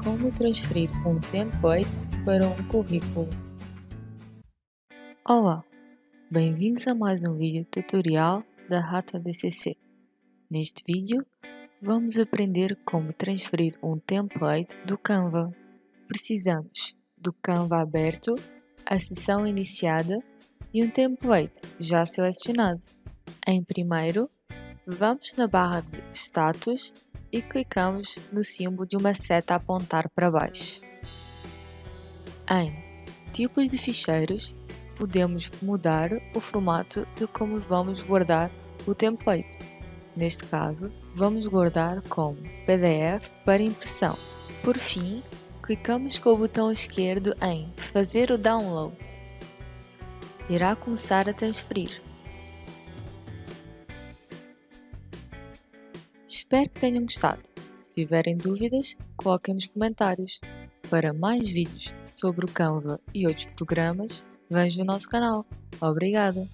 Como transferir um template para um currículo. Olá, bem-vindos a mais um vídeo tutorial da Rata DCC. Neste vídeo, vamos aprender como transferir um template do Canva. Precisamos do Canva aberto, a sessão iniciada e um template já selecionado. Em primeiro, vamos na barra de Status e clicamos no símbolo de uma seta a apontar para baixo. Em Tipos de ficheiros, podemos mudar o formato de como vamos guardar o template. Neste caso, vamos guardar como PDF para impressão. Por fim, clicamos com o botão esquerdo em Fazer o download. Irá começar a transferir. Espero que tenham gostado. Se tiverem dúvidas, coloquem nos comentários. Para mais vídeos sobre o Canva e outros programas, vejam o nosso canal. Obrigada!